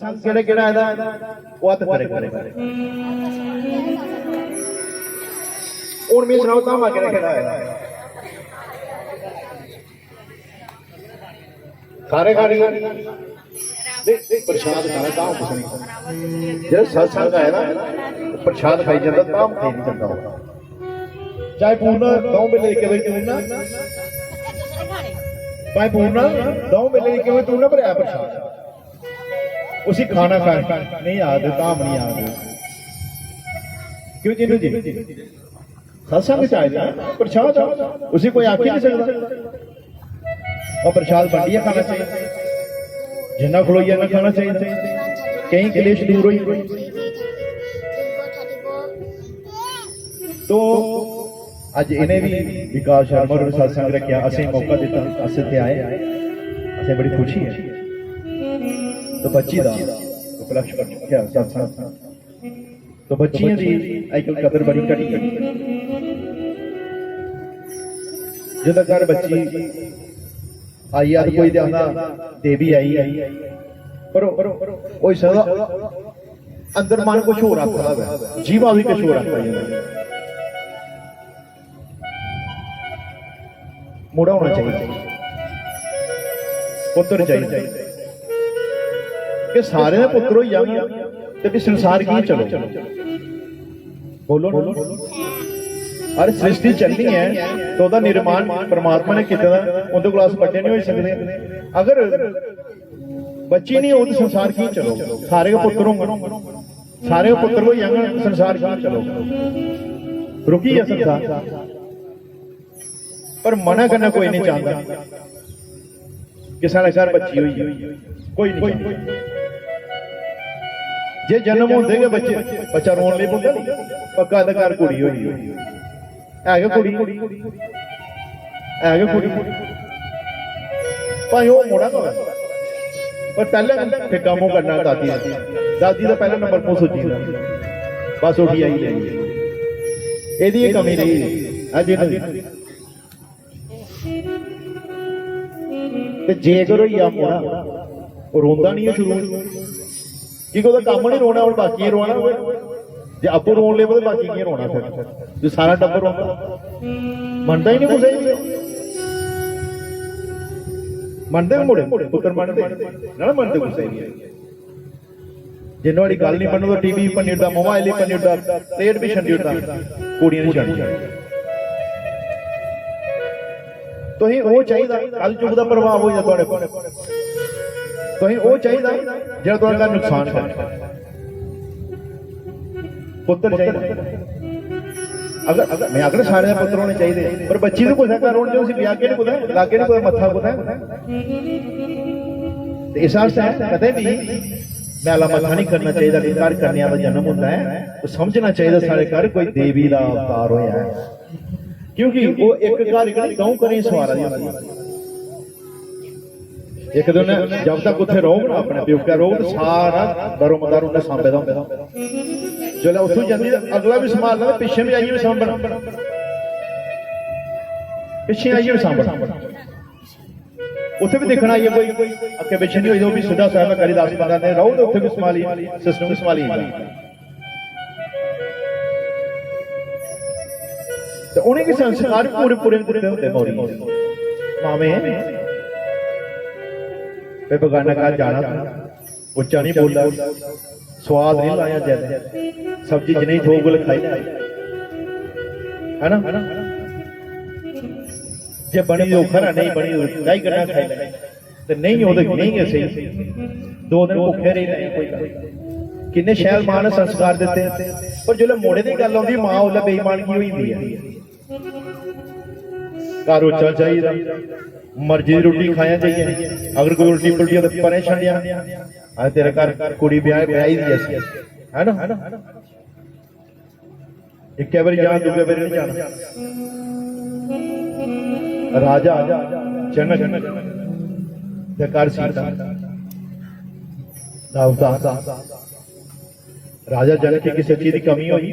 सत्संग केड़े केड़ा है वो हत्थ खड़े करे हुण मैं सुनाओ तां केड़ा केड़ा है खारे खारे प्रसाद खाना तां कुछ नहीं जेड़ा सत्संग है ना प्रसाद खाई जाता तां खाई नहीं जाता चाहे पूर्ण 9 वेले लेके बैठे हो ना भाई पूर्ण 9 वेले लेके बैठे हो ना पर प्रसाद उसी खाना खा नहीं आते ताम नहीं आते क्यों जी सत्संग चाहिए प्रसाद उसी कोई आके नहीं सकता और प्रसाद बांटिया खाना चाहिए जिन्ना खलोइया ना खाना चाहिए कहीं क्लेश दूर हुई तो अज इन्हें भी विकास शर्मा और सत्संग रखा असें मौका दिता अस इत्थे आए असें बड़ी खुशी है तो बच्ची का उपलक्ष्य कर चुके सत्संग तो बच्चियां की अजकल कदर बड़ी घटी जो घर बच्ची आई अद कोई देवी आई पर सदा अंदर मन कुछ होर आखदा है जीवा भी कुछ होर आखदा है मुड़ा होना चाहिए पुत्र चाहिए कि सारे पुत्र हो जाए तो भी संसार की चलो बोलो अरे सृष्टि चलनी है तो वह निर्माण परमात्मा ने किया उनके को अस बड़े नहीं हो सकते अगर बच्चे नहीं हो तो संसार की चलो सारे पुत्र हो सारे पुत्र हो जाए संसार की चलो रुकी है संसार पर मना करना कोई नहीं चाहता कि सारे घर बच्ची हुई कोई नहीं जे जन्म होते गए बच्चे बच्चा रोन ले पौंदा पक्का घर कुड़ी हुई है कुड़ी भाई वो मुड़ा पर पहले फिक्का मुंह करना दादी का पहला नंबर मुंह सुजी बस उठी आई यही कमी रही जेकर मुड़ा रोंदा नहीं है शुरू क्योंकि काम नहीं रोना और बाकी रोना जे आपू रोन ले बाकी की रोना फिर जो सारा टब्बर रोंदा मनता ही नहीं कुछ मनते मुड़े पुत्र मनते ना मनते कुछ नहीं जिन्होंने गल नहीं मनो तो टीवी भनी उठता मोबाइल ही भनी उठता प्लेट भी छंडी उठता कुड़ियां नहीं छड़ी तो वो चाहिए कल चुग का प्रभाव हो जाए तो वो चाहिए जो नुकसान है पुत्र चाहिए अगर मैं अगर सारे पुत्र होने चाहिए पर बच्ची तो कुछ घर होने चाहिए ब्याह के नहीं कुछ लागे नहीं कोई मत्था कुछ इस कदे भी मैला मत्था नहीं करना चाहिए घर करने का जन्म होता है तो समझना चाहिए सारे घर कोई देवी का अवतार होया है क्योंकि वो एक घर गौ करें सवारा एक दिन जब तक उत्थे रहोगे ना अपने प्योके रहोगे तो सारा दरो मदार उन्हें सांभे दा होंदा जो उतों जाती अगला भी संभालना पिछे भी आइए भी सांभना पिछे आइए भी सांभना उत्थे भी देखना आइए कोई अगे पिछे नहीं हो भी सीधा साहब करी 10-15 दिन रहो तो उत्थे भी संभाली सिस्टम भी संभाली तो उन्हें के संस्कार पूरे पूरे पूरे होते मौरी मामे बेगाना का जाना उच्चा नहीं बोला स्वाद नहीं लाया ज्यादा सब्जी च नहीं थोक गुल खाई है ना जे बनी तो खरा नहीं बनी कई गन्ना खाई तो नहीं हो तो नहीं है सही 2 दिन भुखे रहे कोई किन्ने शैल मां ने संस्कार दिते पर जो मोड़े की गल आती मां उल्ले बेईमानगी हुई है घर उच्चा चाहिए मर्जी रोटी खाया चाहिए अगर कोई उल्टी पुल्टी तो परे छड़िया आज तेरे घर कुड़ी ब्याह ब्याही दी है ना एक बार जान दूसरे बार नहीं जाना राजा जनक घर सीता राजा जनक की किसी चीज की कमी हुई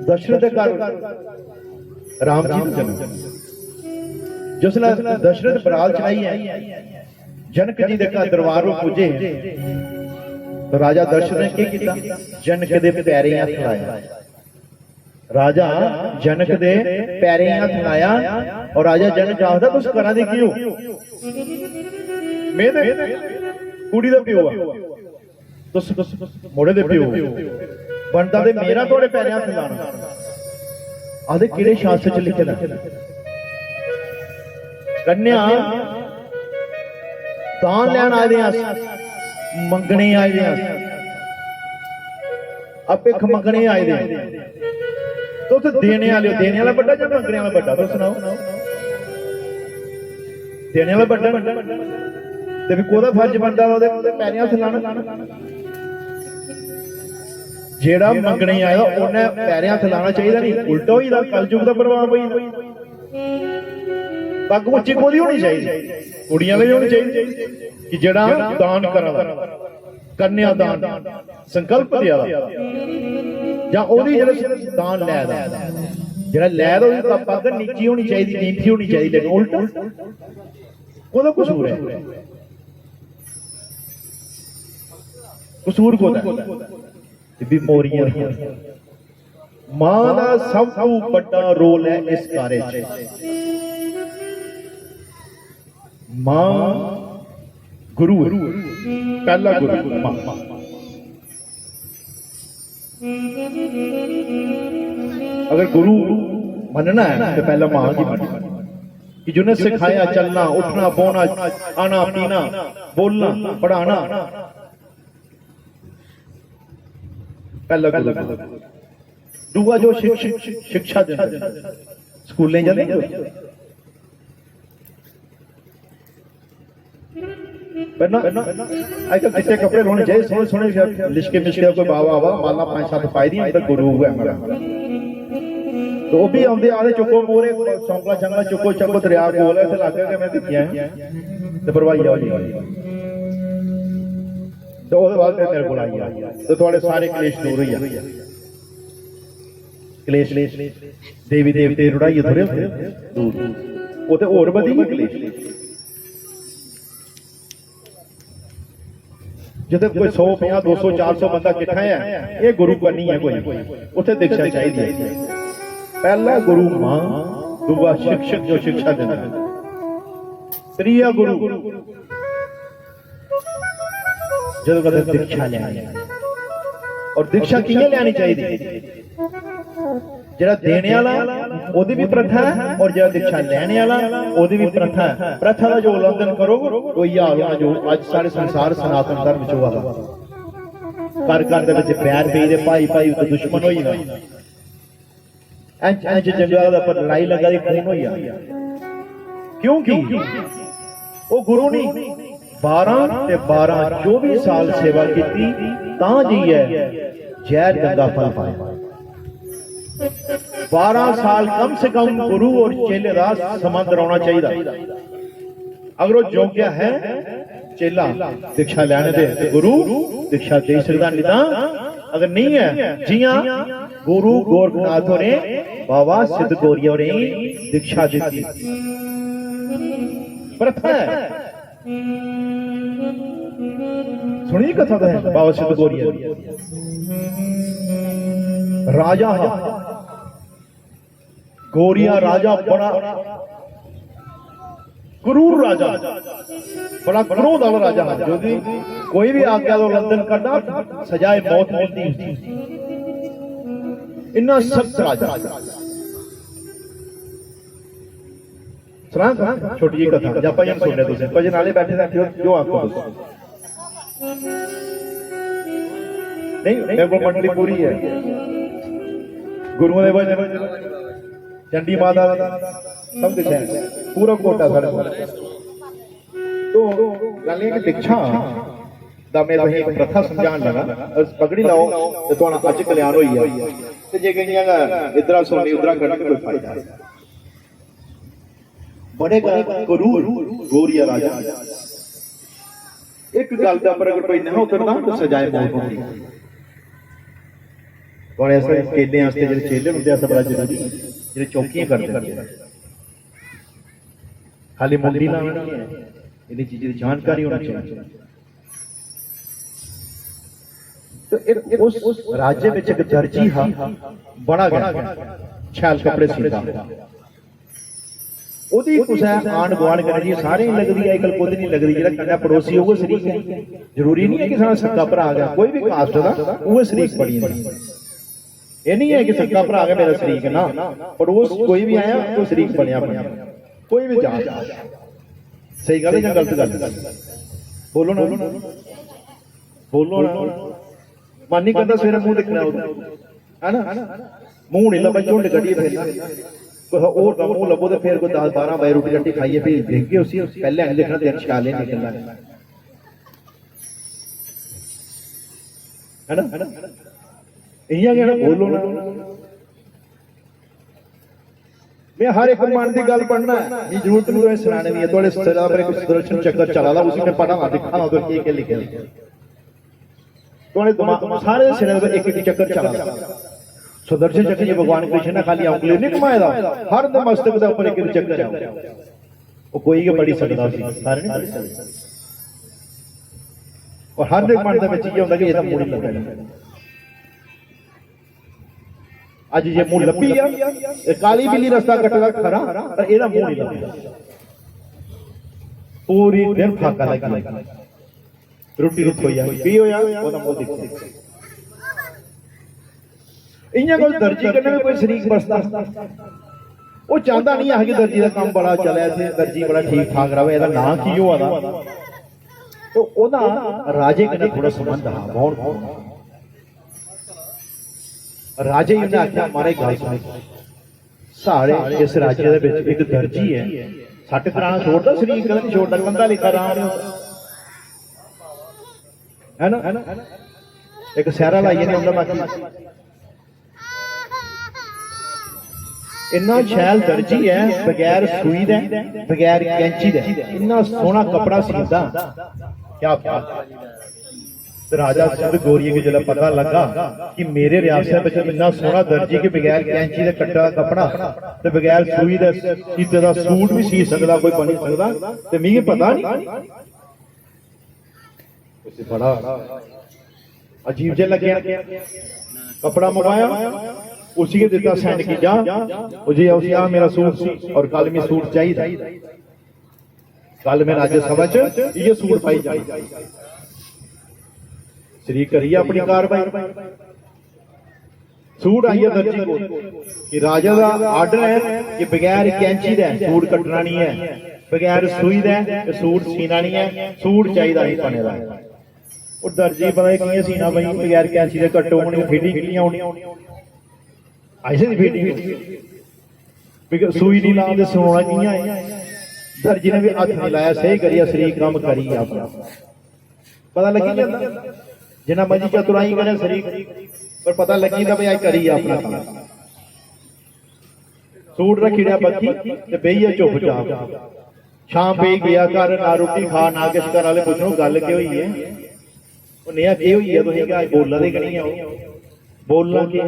दशरथ घर राम जी जन्म जिसने दशरथ बराल चलाई है जनक जी दे घर दरबार में पुजे तो राजा दशरथ ने की किया, जनक दे पैरे हथ लाया। राजा जनक दे पैरे हथ लाया और राजा जनक आखदा तुस करा दे क्यों? मैं कुड़ी दा प्यो तुस मुड़े दे प्यो बनता ते मेरा थोड़े पैरे हथ लाना। आदे किहड़े शास्त्र च लिखे दा? कन्या दान लैन आए दे अस, मंगने आए दे अस, भिख मंगने आए दे। तो देने वाला बड़ा या मंगने वाला बड़ा? तो सुनाओ। देने वाला बड़ा ते कोदा फर्ज बनता ओदे पैरें हत्थ लाना। जेड़ा मंगने आया उन्हें पैरें हत्थ लाना चाहिए नहीं, उल्टा होई दा कलयुग दा प्रभाव होई। पग उच्ची कोदी होनी चाहिए, कुड़ियां दी होनी चाहिए कि जेड़ा दान करा कन्या दान संकल्प दिया या ओदी जेड़ा दान लै दा जेड़ा लै दा ओदी पग नीची होनी चाहिए, नीची होनी चाहिए, लेकिन उल्टा ओदा कसूर है। कसूर कोदा भी मोरियां मां दा सब तो बड़ा रोल है इस कार्य च। मां गुरु पहला गुरु मां। अगर गुरु मनना है तो पहला मां की मनना कि जिन्हें सिखाया चलना उठना बोना खाना पीना बोलना पढ़ाना, पहला गुरु। दूआ जो शिक्षा देता स्कूलें जाते ऐसे कपड़े होने चाहिए सोने सोने लिशके मिशके कोई बाबा आवा माला 5-7 पाई दी अंदर गुरु है मेरा। तो वो भी आते आते चुको मोरे सौंकला चंगला चुको चको दरिया कोल ऐसे लग के मैं दिखिया तो परवाही आओ जी। तो उसके बाद मेरे को आई तो थोड़े सारे क्लेश दूर हो जाए। क्लेश देवी देवते रुड़ाइए थोड़े दूर वो तो और बधी क्लेश। जिथे कोई 100-50-200-400 बंदा किट्ठा है ये गुरु करनी है कोई उसे दीक्षा चाहिए। पहला गुरु मां, दूआ शिक्षक जो शिक्षा देना, त्रीया गुरु जो कहते दीक्षा लेनी। और दीक्षा किए लेनी चाहिए? जरा देने वाला ओदी भी प्रथा है और जरा दीक्षा लेने वाला ओदी भी प्रथा है। प्रथा का जो उल्लंघन करोगे कोई हाल होना जो आज सारे संसार सनातन धर्म च हुआ घर घर दे विच बैर पई दे भाई भाई तो दुश्मन होई ना इंज जंगल पर लड़ाई लगा दी खून होई आ। क्योंकि वो गुरु नहीं 12 ते 12 24 साल सेवा की तां जी है जहर गंगा फल पाया। 12 साल कम से कम गुरु और चेले का संबंध रहना चाहिए। अगर वो योग्य है चेला दीक्षा लेने दे गुरु दीक्षा दे सकता, नहीं तो अगर नहीं है जिया गुरु गोरखनाथ ने बाबा सिद्ध गौरिया ने दीक्षा दी प्रथा है। सुनिए कथा है बाबा सिद्ध गौरिया राजा गौरिया राजा बड़ा क्रूर राजा, बड़ा क्रोध वाला राजा जो कि कोई भी आज्ञा का उल्लंघन करता सजाए मौत मिलती। इतना सख्त राजा। सुना छोटी जी कथा जब भजन सुन रहे तुम भजन वाले बैठे बैठे जो आपको नहीं मेरे को मंडली पूरी है गुरुओं के भजन चंडी माता सब कुछ है पूरा कोटा सारे। तो गल ये कि दीक्षा दा मैं तुसें एक प्रथा समझाण लगा। पगड़ी लाओ ते तुहानू अज कल्याण होई है ते जे कईयां इधर सुननी उधर करने कोई फायदा नहीं। बड़े गुरु गौरिया राजा एक गल दा पर अगर कोई नहीं उतरना तो सजाए मौत होंदी। और ऐसे चेले वास्ते जो चेले होंगे ऐसा बड़ा जरूरी जो चौकियां करते खाली मुंडी लानी है इन चीज़ों की जानकारी होनी चाहिए। तो उस राज्य में एक दर्जी हा बड़ा गया छैल कपड़े सीता ओदी कुछ आंड गुआंढ कर जी सारे लगती है अजकल खुद नहीं लगती जो कंडा पड़ोसी होगा शरीक है। जरूरी नहीं है कि सारा सक्का भरा आ गया कोई भी कास्ट का वो शरीक बनी ये नहीं है कि सक्का भरा आ गया मेरा शरीक है ना पड़ोस कोई भी आया तो शरीक बनया कोई भी जात सही गल है गलत गल बोलो ना बोलो ना मन नहीं करता सवेरे मुंह दिखना है ना मुंह नहीं लगा झुंड कढ़िए फिर और का मुंह लबो तो फिर कोई 10-12 बजे रोटी रट्टी खाइए फिर देखे उसी पहले नहीं देखना दिन शाले निकलना है ना इयां कहना बोलो ना मैं हर एक मन की गल पढ़ना ये जरूरत नहीं तुम्हें सुनाने की है थोड़े सिरा पर एक सुदर्शन चक्कर चला ला उसी में पढ़ा दिखा ना उधर के लिखे थोड़े दिमाग सारे सिरे पर एक एक चक्कर चला सुदर्शन चक्कर ये भगवान कृष्ण ने खाली उंगली नहीं घुमाया हर दम मस्तक के ऊपर एक चक्कर है वो कोई के पढ़ी सकता सारे नहीं पढ़ सकते और हर एक मन में चीज होता कि ये मुड़ी लगा आज ये मुंह लपी है काली बिल्ली रास्ता कटगा खरा पर एदा मुंह नहीं लपी पूरी दिन फाका लगी रोटी रुक होई आ पी होया ओदा मुंह दिख इयां कोई दर्जी करने में कोई शरीक बसता वो चाहता नहीं है कि दर्जी का काम बड़ा चले थे दर्जी बड़ा ठीक ठाक रहे एदा नाम की हो आदा तो ओदा राजे कने थोड़ा संबंध हा बहुत राजे ने आख्या मारे गल सुन सारे इस राज्य दे विच एक दर्जी है सट तरह छोड़ता शरीक नहीं छोड़ता कंधा लिखा रहा है ना एक सहरा लाइए नहीं होंगे बाकी इन्ना शैल दर्जी है बगैर सुई दे बगैर कैंची दे इन्ना सोहना कपड़ा सीता क्या राजा सिंध गोरिये के जब पता लगा कि मेरे रियासत में इन्ना सोहना दर्जी के बगैर कैंची दे कट्टा कपड़ा ते बगैर सुई दे सीते दा सूट भी सी सकदा कोई बनी सकदा ते मिगी पता नहीं उसे बड़ा अजीब जे लगे कपड़ा मंगाया उसी के देता सेंड की जा मुझे उसी आ मेरा सूट सी और कल में सूट चाहिए कल में राज्यसभा च ये सूट पाई जाए श्री करिए अपनी कार्रवाई सूट आई है दर्जी को कि राजा का आर्डर है कि बगैर कैंची दे सूट कटना नहीं है बगैर सुई दे सूट सीना नहीं है सूट चाहिए नहीं बने दा और दर्जी पता किए सीना भाई बगैर कैंची दे कट्टो होनी फिटिंग कियां होनी ऐसे दी फिटिंग सुई नहीं ला दे सोना कियां है दर्जी ने भी हाथ नहीं लाया सही करिया शरीक काम करी अपना पता लगी जाता जिन्ना मर्जी चतुराई करे शरीक पर पता लगी था भाई करी अपना काम सूट रखी रहा बच्ची ते बेहिया चुप चाप शाम पे गया घर ना रोटी खा ना किस घर वाले पुछो गल के हुई है वो नया के हुई है तुसीं क्या बोलना दे नहीं है बोलना के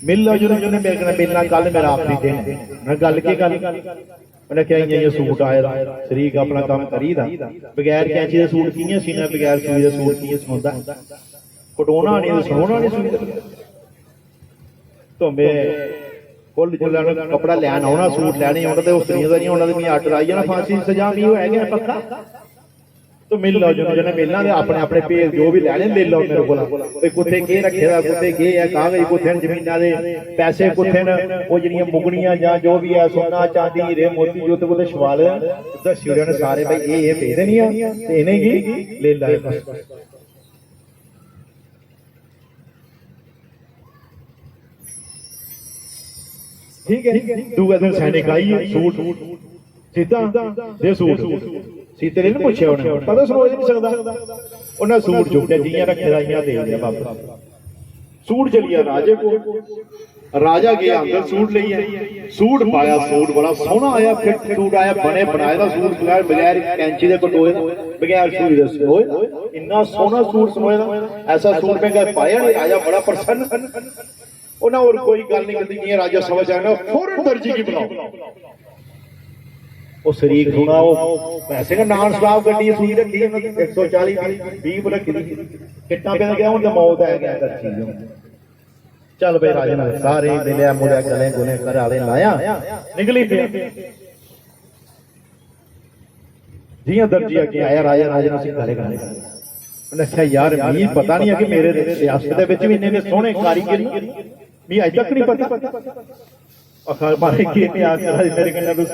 मिल लो जो मेरे कने मिलना कल मेरा आखिरी दिन मैं गल के गल उन्हें क्या ये सूट आया शरीक अपना काम करी दा बगैर कैंची दे सूट कियां सीना बगैर सुई दे सूट कियां सौंदा कटोना नहीं सोना नहीं सुई तो मैं कुल जिला कपड़ा लैन आना सूट लैने आना तो स्त्रियों का नहीं आना तो मैं आर्डर आई जाना फांसी सजा भी है पक्का तो मिल लो जो मिलना अपने अपने भेज जो भी लैने ले लो मेरे को कुत्थे के रखे दा कुत्थे के है कागज कुत्थे जमीना दे पैसे कुत्थे न वो जड़ियां मुगनियां जां जो भी है सोना चांदी हीरे मोती जो तो कुत्थे सवाल दस्सी ने सारे भाई ये भेज देनियां ते इन्हें की ले लाए ठीक है दूसरे दिन सैनिक आई सूट सीता दे सूट सीते ने पूछे उन्हें पता समझ नहीं सकता उन्हें सूट चुके जियां रखे इयां दे दिया वापस सूट चलिया राजे को राजा गया अंदर सूट ले सूट पाया सूट बड़ा सोहना आया फिट सूट आया बने बनाए दा सूट बगैर कैंची दे कटोए बगैर सुई दे सोए इन्ना सोहना सूट समझदा ऐसा सूट मैं पाया नहीं राजा बड़ा प्रसन्न उन्हें और कोई गल नहीं करती राजा समझ आया फौरन दर्जी की बुलाओ वो शरीक होना वो पैसे का नॉन स्टॉप गड्डी सूई रखी है 140 20 रखी कितना पे गया हूं तो मौत आ गया कर चीज चल भाई राजन सारे मिले मुड़े गले गुने घर वाले लाया निकली पे जियां दर्जी अगे आया राजा राजन उसी गले गले उन्हें आख्या यार मी पता नहीं है कि मेरे सियासत दे विच भी इन्ने सोहने कारीगर मी अज तक नहीं पता अखाल मारे के ने आके मेरे कन्ने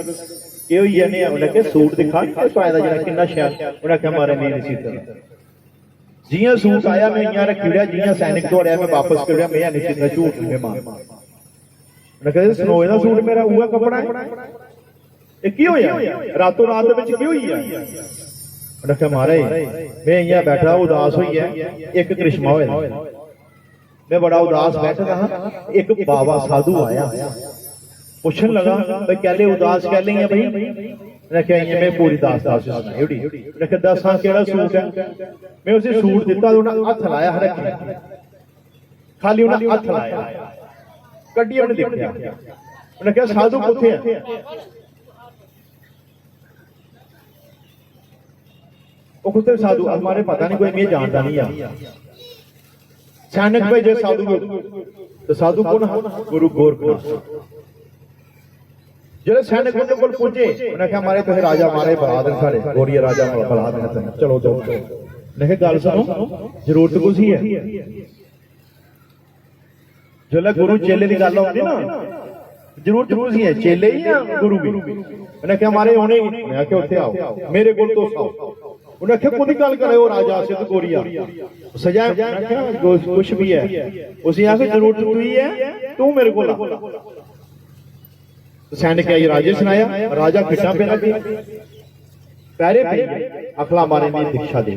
क्यों ही ने उन्हें के सूट दिखा के पाया जरा कितना शैल उन्हें आख्या मारे नहीं सी जियां सूट आया मैं यहां रखिया जियां सैनिक दौड़या मैं वापस करया मैं नहीं सी झूठ नहीं मां उन्हें कहते सनोए दा सूट मेरा उहा कपड़ा है ये की होया रातों रात दे विच की होई है उन्हें आख्या मारे मैं यहां बैठा उदास होई है एक करिश्मा होया मैं बड़ा उदास बैठा था एक बाबा साधु आया पूछन लगा भाई कहले उदास कह ली है भाई रखे मैं पूरी दास्तान सुनाई रखे दस हाँ केड़ा सूट है मैं उसे सूट दिता उन्हें हथ लाया रखे खाली उन्हें हथ लाया कड्डी उन्हें देखा उन्हें कहा साधु कुत्थे है वो कुत्ते साधु हमारे पता नहीं कोई मैं जानता नहीं है सैनिक भाई जो साधु तो साधु कौन है गुरु गोरखनाथ जब सैनिक उनके कोल पहुंचे उन्हें कहा मारे तो राजा मारे बहादुर सारे गोरिया राजा बहादुर चलो जाओ उन्हें गल सुनो जरूरत कुछ ही है जो गुरु चेले की गल आती ना जरूरत कुछ ही है चेले ही या गुरु भी उन्हें कहा मारे होने उन्हें आख्या उत्थे आओ मेरे कोल तो आओ उन्हें आख्या खुद गल करे वो राजा सिद्ध गोरिया सजा कुछ भी है उसे आखे जरूरत हुई है तू मेरे को सैनिक आई राजे सुनाया राजा खिटा पे लगे पैरे पे अखला मारे में दीक्षा दे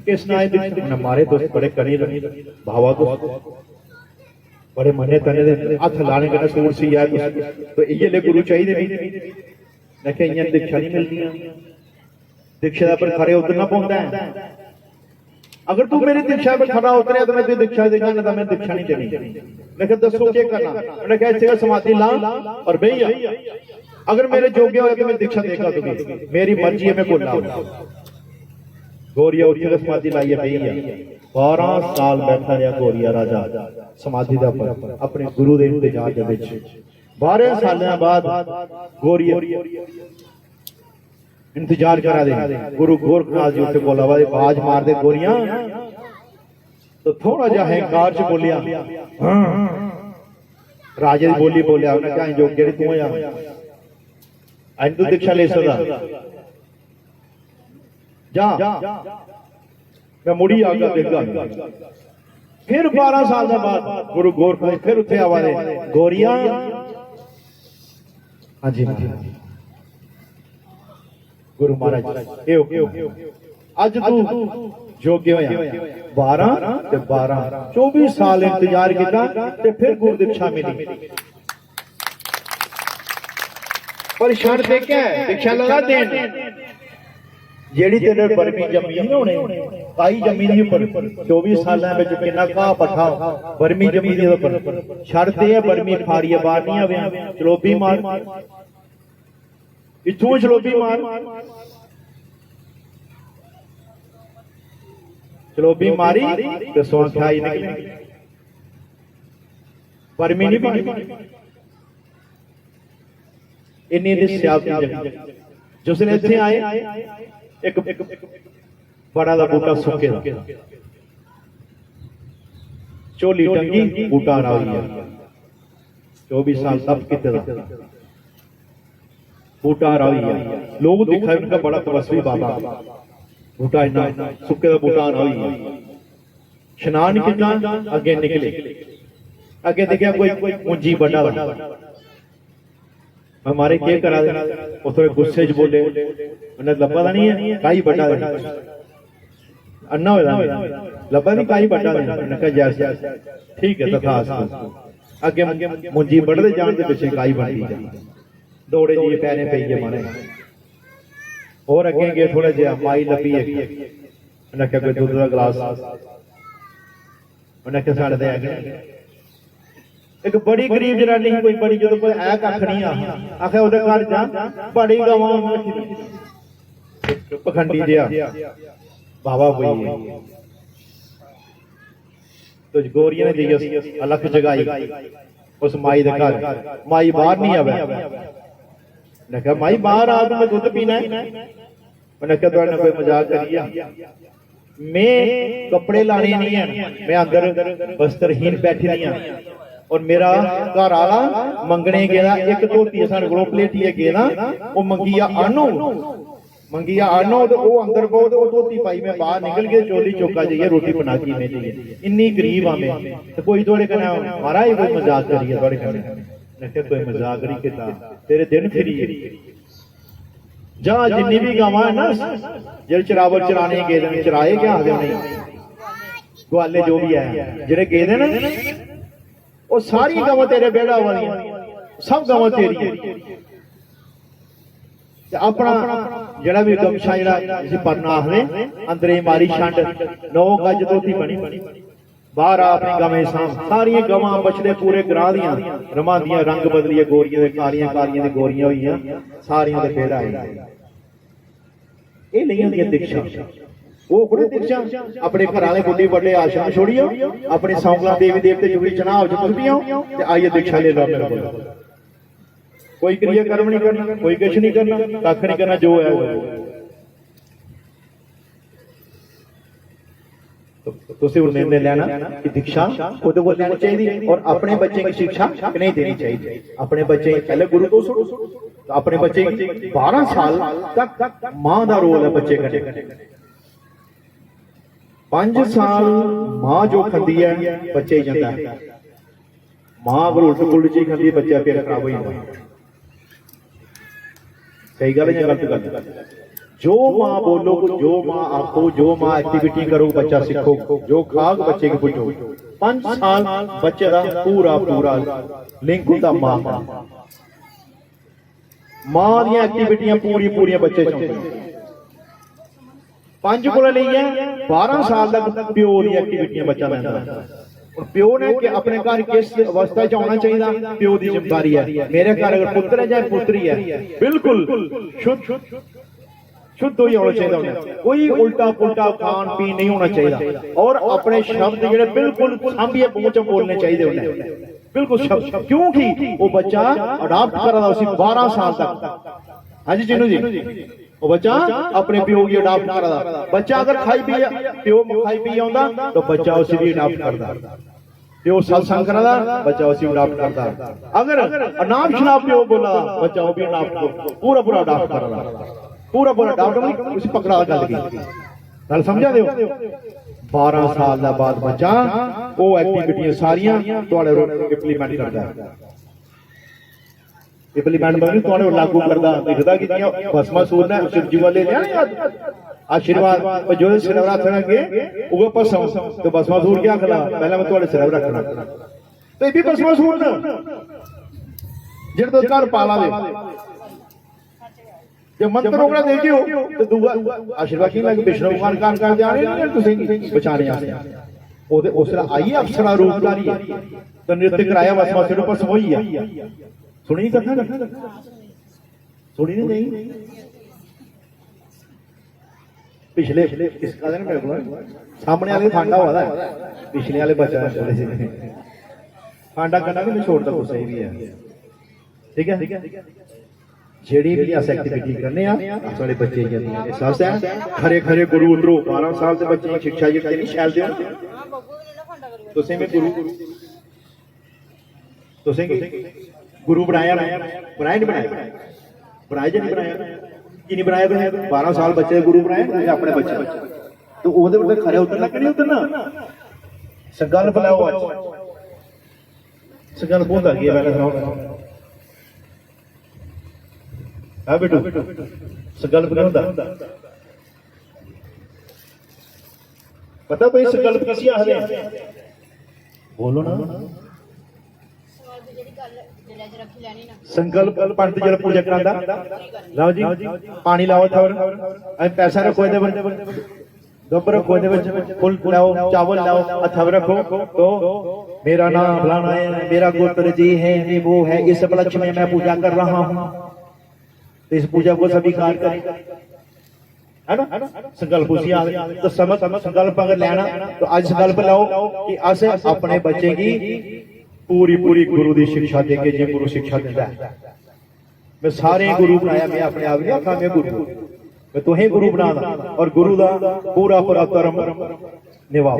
किसने आए दीक्षा मारे तो बड़े करी भावा तो बड़े मने तने हथ लाने का सूट सी है तो ये ले गुरु चाहिए नहीं देखे इन्हें दीक्षा नहीं मिलती दीक्षा पर खड़े उतरना पड़ता है अगर तू मेरी दीक्षा पर खड़ा उतरे तो मैं तुझे दीक्षा देगा ना मैं दीक्षा नहीं देनी लेकिन दसो क्या करना उन्होंने कहा इससे समाधि ला और भैया अगर मेरे जोग्य हो तो मैं दीक्षा देगा तुम्हें मेरी मर्जी है मैं बोलना गौरिया उठे समाधि लाई है भैया 12 साल बैठा रहा गौरिया राजा समाधि दा पर अपने गुरु दे इंतजार दे विच 12 सालों बाद गौरिया इंतजार करा दे गुरु गोरखनाथ जी उठे बोला बाज मार दे गोरिया तो थोड़ा जा अहंकार च बोलिया राजे की बोली बोलिया उन्हें क्या जो जेड़ी तू है अज तू दीक्षा ले सकदा जा मैं मुड़ी आगा देखगा फिर 12 साल के बाद गुरु गोरखनाथ फिर उठे आवाज़ गोरिया हाँ जी गुरु महाराज अज तू जोग्य होया 12 ते 12 24 साल इंतजार किया ते फिर गुरु दीक्षा मिली पर शर्त क्या है दीक्षा लगा देन जेड़ी तेरे बरमी जमी नहीं होने काई जमी नहीं पर 24 साल में कितना घा पठा बरमी जमी दी पर शर्त है बरमी फाड़िए बाहर नहीं आवे चलोबी मार इथों चलोबी मार चलोबी मारी तो सोन खाई निकली बरमी नहीं पानी इन्नी दी सियासत जिसने इत्थे आए एक बड़ा दा बूटा सुके दा चोली टंगी बूटा आ रही है 24 साल सब किते दा बूटा आ रही है लोग दिखाए उनका बड़ा तपस्वी बाबा बूटा इतना सुके दा बूटा आ रही है स्नान कितना आगे निकले आगे देखा कोई मुंजी बड़ा हमारे क्या करा दे वो थोड़े गुस्से च बोले उन्हें लब्बा नहीं है काई बड़ा अन्ना हो लब्बा नहीं काई बड़ा उन्हें कहा जैसे ठीक है तथा आगे मुंजी बढ़ते जान के पीछे काई बढ़ती दौड़े जी पैने पे माने और अगे गए थोड़े जे माई लभी है उन्हें कहा कोई दूध का गिलास उन्हें कहा साढ़े दे एक बड़ी गरीब जनानी कोई बड़ी जो कोई ऐ कख नहीं आखे उहदे घर जा बड़ी गवां पखंडी दिया बाबा कोई तो गोरिया ने दी अलख जगाई उस माई दे घर माई बाहर नहीं आवे मैं कहा माई बाहर आ तो मैं दुध पीना है मैंने कहा तुहाडे कोई मजाक करिया मैं कपड़े लाने नहीं है मैं अंदर वस्त्रहीन बैठी नहीं है और मेरा घर आला मंगने गया एक धोती साढ़े को पलेटी गया वो मंगिया आनो तो वो अंदर बहुत वो धोती पाई मैं बाहर निकल गया चोली चौका जाइए रोटी बना के मैं जाइए इन्नी गरीब हाँ मैं तो कोई थोड़े कहना महाराज कोई मजाक करिए थोड़े कहने कोई मजाक नहीं किया तेरे दिन फिरी जहाँ जिन्नी भी गावां है ना जेडे चरावर चराने गए चराए क्या आखदे नहीं ग्वाले जो भी है जेडे गए ना वो सारी गावां तेरे बेड़ा वाली सब गावां तेरी अपना जड़ा भी गमछा जड़ा जिसे परना आखदे अंदरे मारी छंड 9 गज धोती बनी बाहर अपनी गवें साम सारिया गवां बछड़े पूरे ग्रां दियां रमांदियां रंग बदलिए गोरियां दे कालियां कालियां दी गोरियां होईयां सारियां दे फेड़ा आए ये नहीं होंदियां दीक्षा वो बड़े दीक्षा अपने घर वाले बुढ़ी बड़े आश्रम छोड़ियो अपने सौंगला देवी देवते जुड़ी चनाव च तुरदियां ते आइए दीक्षा ले लो मेरे कोल कोई क्रिया कर्म नहीं करना कोई कुछ नहीं करना कख नहीं करना जो है तुसी निर्णय लेना कि दीक्षा खुद को लेनी चाहिए और अपने बच्चे की शिक्षा नहीं देनी चाहिए अपने बच्चे पहले गुरु को सुनो तो अपने बच्चे 12 साल तक मां का रोल है बच्चे का 5 साल मां जो खाती है बच्चे जाता है मां अगर उल्ट पुलट चीज खाती है बच्चा फिर खराब हो जाता है सही गल है गलत गल जो मां बोलो जो मां आखो जो मां एक्टिविटी करो बच्चा सीखो जो खाग बच्चे को पूछो 5 साल बच्चे का पूरा पूरा लिंक होता मां मां दी एक्टिविटियां पूरी पूरी बच्चे चुनते 5 को लेइए 12 साल तक प्यो दी एक्टिविटियां बच्चा लेंदा और प्यो ने कि अपने घर किस अवस्था च आना चाहिए प्यो की जिम्मेदारी है मेरे घर अगर पुत्र है चाहे पुत्री है बिल्कुल शुद्ध शुद्ध ही होना चाहिए उन्हें कोई उल्टा पुल्टा खान पीन नहीं होना चाहिए और अपने शब्द जेडे बिल्कुल सांभिए मुंह च बोलने चाहिए उन्हें बिल्कुल शब्द क्योंकि वो बच्चा अडॉप्ट कर रहा उसी 12 साल तक हाँ जी चिन्नू जी वो बच्चा अपने प्यो की अडॉप्ट कर रहा बच्चा अगर खाई पी प्यो खाई पी आंदा तो बच्चा उसी भी अडॉप्ट करता प्यो सत्संग करदा बच्चा उसी अडॉप्ट करता अगर अनाप शनाप प्यो बोला बच्चा वो भी अडॉप्ट पूरा पूरा अडॉप्ट कर रहा पूरा पूरा अडॉप्ट उसी पकड़ा गल की गल समझा दे 12 साल का बाद बच्चा वो एक्टिविटियां सारियां तुहाडे इंप्लीमेंट करदा है इंप्लीमेंट बनी तुहाडे लागू करदा दिखदा कि जियां भस्मासुर ने शिवजी वाले लिया आशीर्वाद जो सिर रखना के वो भस्म तो भस्मासुर क्या खला पहले मैं तुहाडे सिर रखना तो ये भी भस्मासुर ना जेड़ तो घर पाला दे जब मंत्र होगा देखियो तो दूआ आशीर्वाद की लग विष्णु भगवान कान कर जाने नहीं तुसी बचाने आते ओदे उसरा आई अप्सरा रूपधारी है तो नृत्य कराया भस्मासुर पर समोई है सुनी कथा सुनी नहीं पिछले इस का मेरे को सामने वाले फांडा हुआ है पिछले वाले बचा फांडा करना भी छोड़ता कुछ सही भी है ठीक है जेड़ी भी अस एक्टिविटी करने सारे बच्चे सबसे खरे खरे गुरु उतरो 12 साल से बच्चे की शिक्षा जी नहीं शैल दे तुसें में गुरु तुसें गुरु बनाया बनाया नहीं बनाया बनाया जी नहीं बनाया कि नहीं बनाया तुसें 12 साल बच्चे गुरु बनाए अपने बच्चे तो ओदे उते खरे उतरना कि नहीं उतरना संकल्प लाओ आज संकल्प होता है पहले सुनाओ हाँ बेटू संकल्प क्या होता पता भाई संकल्प किसी आखदे बोलो ना संकल्प पंडित जरा पूजा करांदा लाओ जी पानी लाओ थोड़ा पैसा रखो इहदे गब रखो फुल लाओ, चावल लाओ, हथ रखो तो मेरा नाम फलाना है, मेरा गोत्र जी है, ये वो है, इस उपलक्ष्य में मैं पूजा कर रहा हूं। तो इस पूजा को स्वीकार करें, है ना। संकल्प उसी आ गया। तो समझ संकल्प अगर लेना तो आज संकल्प लाओ कि अस अपने बच्चे की पूरी पूरी गुरु की शिक्षा देंगे। जो गुरु शिक्षा देता है, मैं सारे गुरु बनाया, मैं अपने आप नहीं आखा मैं गुरु, मैं तुहें गुरु बनाना और गुरु का पूरा पूरा धर्म निभाओ।